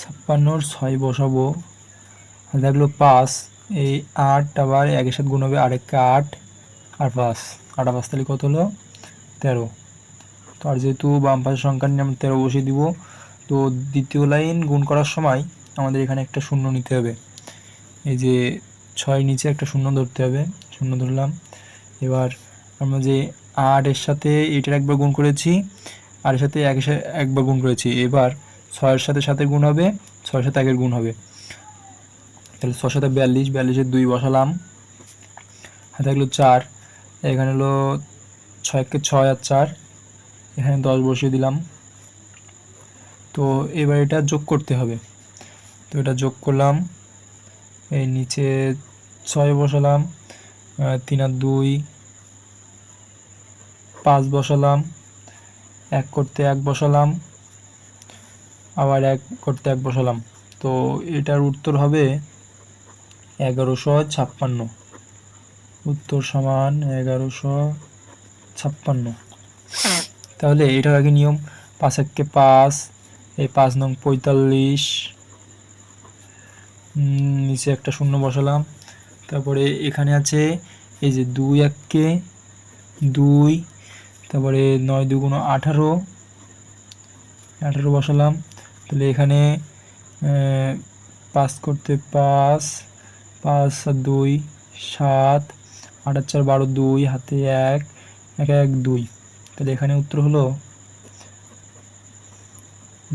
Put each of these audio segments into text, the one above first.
56-র 6 বসাবো, থাকলো 5, এই 8 আবার একের সাথে গুণ হবে আরেকটা 8 আর 5, 8 আর 5 তাহলে কত হলো 13। তো আর যেহেতু বাম পাশের সংখ্যা নিয়ে আমরা 13 বসিয়ে দিব। তো দ্বিতীয় লাইন গুণ করার সময় আমাদের এখানে একটা শূন্য নিতে হবে, এই যে 6 নিচে একটা শূন্য ধরতে হবে, শূন্য ধরলাম। এবার আমরা যে 8 এর সাথে এটার একবার গুণ করেছি, আর এর সাথে একবার গুণ করেছি, এবার 6 এর সাথে 7 গুণ হবে, 6 এর সাথে 1 গুণ হবে, তাহলে 6 সাথে 42, 42-এর 2 বসালাম, হাতে থাকলো 4, এখানে হলো 6 6 আর 4, এখানে 10 বসিয়ে দিলাম। তো এবার এটা যোগ করতে হবে, তো এটা যোগ করলাম, এই নিচে 6 বসালাম, 3 আর 2 5 বসালাম, 1 করতে 1 বসালাম, আবার 1 করতে 1 বসালাম। তো এটার উত্তর হবে 1156, উত্তর সমান 1156। তাহলে এটার আগে নিয়ম 5 1 5, এই 5 নং 45, নিচে একটা শূন্য বসালাম। তারপরে এখানে আছে এই যে 2 1 2, তারপরে 9 2 18, 18 বসালাম। তাহলে এখানে 5 করতে 5, 5 আর 2 7, 8 আর 4 12, 2 হাতে 1 1 1 2, তাহলে এখানে উত্তর হলো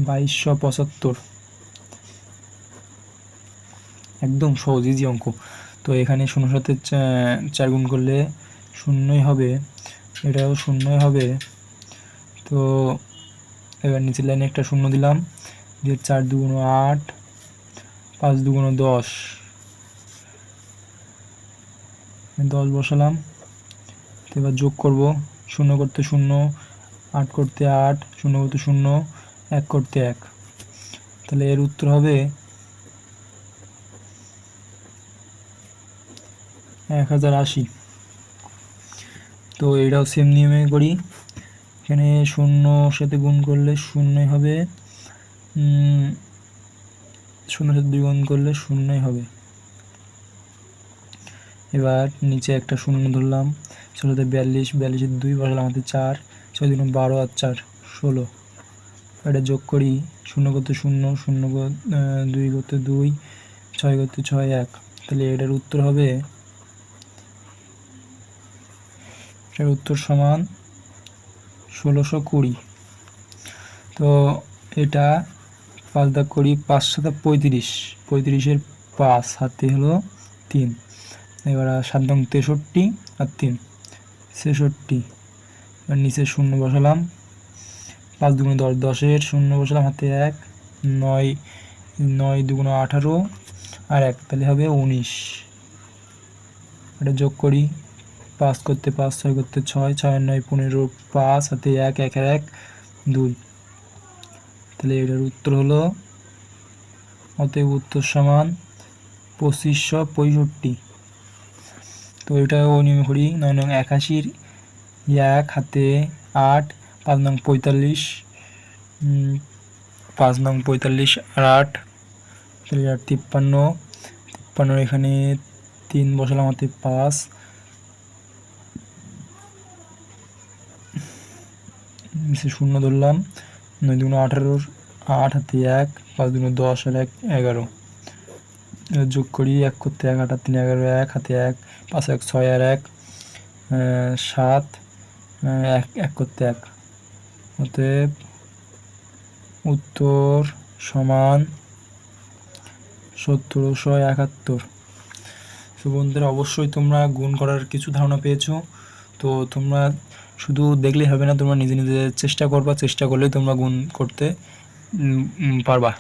2275, একদম সহজ ইজি অঙ্ক। তো এখানে 0 সাথে 4 গুণ করলে শূন্যই হবে, এটাও শূন্যই হবে। তো এবার নিচের লাইনে একটা শূন্য দিলাম, দিয়ে 4 2 8, 5 2 10, 10 বসালাম। তো এবার যোগ করব, 0 করতে 0, 8 করতে 8, 0 করতে 0, 1 করতে 1, তাহলে এর উত্তর হবে 1080। তো এটাও সেম নিয়মে করি, এখানে 0 সাথে গুণ করলে শূন্যই হবে, 0 সাথে 2 গুণ করলে শূন্যই হবে। এবার নিচে একটা শূন্য ধরলাম, 16 সাথে 42, 42-এর 2 বসালাম, হাতে 4, 6 2 12 আর 4 16, এটা যোগ করি, 0 করতে 0, 0 2 করতে 2, 6 করতে 6 1, তাহলে এটার উত্তর হবে, এটার উত্তর সমান 1620। তো এটা 5 দাগ করি, 5 7 35, 35-এর 5 হাতে হলো 3, এবার 7 নং 63 আর 3 66, এবার নিচে 0 বসালাম, 5 2 10, 10-এর 0 বসালাম, হাতে 1, 9 9 2 18 আর 1, তাহলে হবে 19। এটা যোগ করি, 5 করতে 5, 6 করতে 6, 6 আর 9 15, 5 হাতে 1 1 আর 1 2, তাহলে এটার উত্তর হলো, অতএব উত্তর সমান 2565। তো এটা নিয়ম করি, 9 নং 81-র 1 হাতে 8, 5 নং 45, 5 নং 45 আর 8, তাহলে 53, 53 এখানে 3 বসালাম, হাতে 5, নিচে 0 ধরলাম, 9 2 18, 8 হাতে 1, 5 2 10 আর 1 11, যোগ করি, 1 করতে 1, 8 আর 3 11, 1 হাতে 1, 5 1 6 আর 1 7, 1 1 করতে 1, অতএব উত্তর সমান 1771। তো বন্ধুরা, অবশ্যই তোমরা গুণ করার কিছু ধারণা পেয়েছো। তো তোমরা শুধু দেখলেই হবে না, তোমরা নিজে নিজে চেষ্টা করবা, চেষ্টা করলেই তোমরা গুণ করতে পারবা।